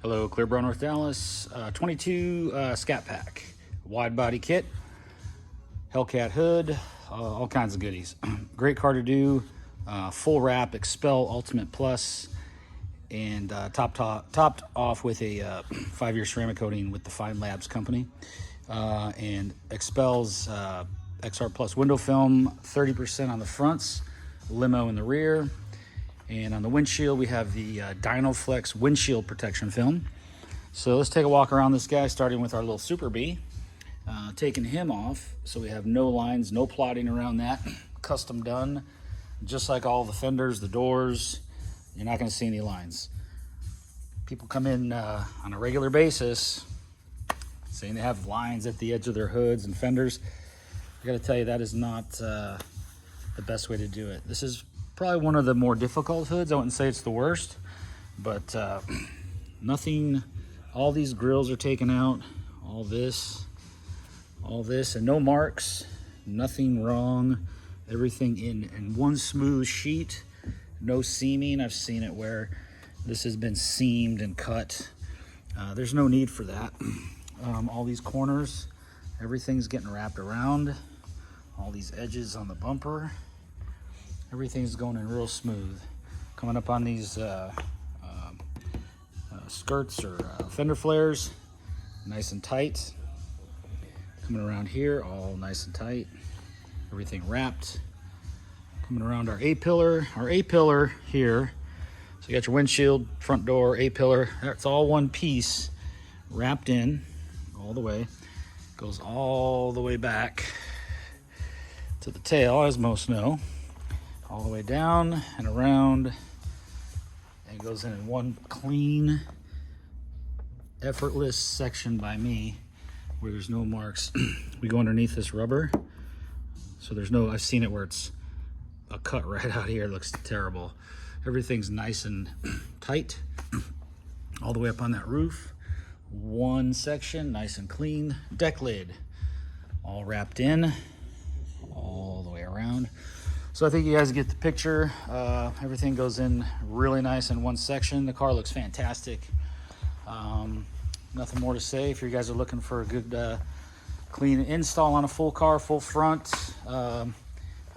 Hello, Clearbrow, North Dallas. 22 Scat Pack Wide body kit, Hellcat hood, all kinds of goodies. Great car to do. Full wrap, XPEL Ultimate Plus, and topped off with a 5-year ceramic coating with the Fine Labs company. And XPEL's XR Plus window film, 30% on the fronts, limo in the rear. And on the windshield, we have the DynoFlex windshield protection film. So let's take a walk around this guy, starting with our little Super Bee. Taking him off, so we have no lines, no plotting around that. Custom done, just like all the fenders, the doors. You're not going to see any lines. People come in on a regular basis saying they have lines at the edge of their hoods and fenders. I got to tell you, that is not the best way to do it. This is probably one of the more difficult hoods. I wouldn't say it's the worst, but nothing, all these grills are taken out, all this, and no marks, nothing wrong, everything in one smooth sheet, no seaming. I've seen it where this has been seamed and cut. There's no need for that. All these corners, everything's getting wrapped around, all these edges on the bumper, everything's going in real smooth. Coming up on these skirts or fender flares, nice and tight. Coming around here, all nice and tight. Everything wrapped. Coming around our A-pillar here. So you got your windshield, front door, A-pillar. That's all one piece, wrapped in all the way. Goes all the way back to the tail, as most know. All the way down and around, and goes in one clean, effortless section by me where there's no marks. We go underneath this rubber, so there's no, I've seen it where it's a cut right out here. It looks terrible. Everything's nice and tight all the way up on that roof. One section, nice and clean. Deck lid, all wrapped in, all the way around. So I think you guys get the picture. Everything goes in really nice in one section. The car looks fantastic. Nothing more to say. If you guys are looking for a good clean install on a full car, full front, I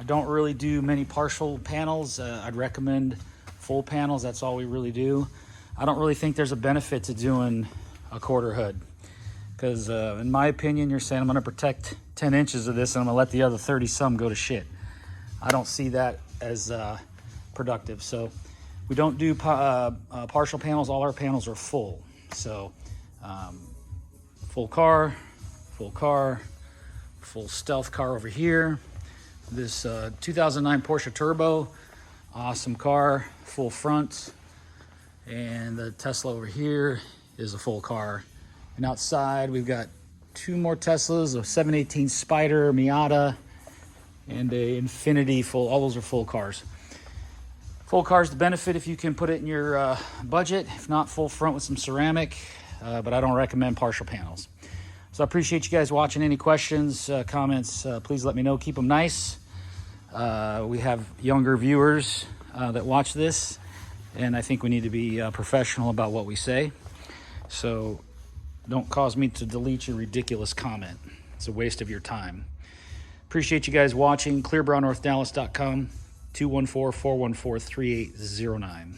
don't really do many partial panels. I'd recommend full panels. That's all we really do. I don't really think there's a benefit to doing a quarter hood, because in my opinion, you're saying I'm gonna protect 10 inches of this and I'm gonna let the other 30 some go to shit. I don't see that as productive. So we don't do partial panels. All our panels are full. So full car, full stealth car over here. This 2009 Porsche Turbo, awesome car, full front. And the Tesla over here is a full car. And outside we've got two more Teslas, a 718 Spider, Miata, and a Infinity full. All those are full cars. Full cars, the benefit if you can put it in your budget. If not, full front with some ceramic, but I don't recommend partial panels. So I appreciate you guys watching. Any questions, comments, please let me know. Keep them nice. We have younger viewers that watch this, and I think we need to be professional about what we say. So don't cause me to delete your ridiculous comment. It's a waste of your time. Appreciate you guys watching. ClearbrowNorthDallas.com, 214-414-3809.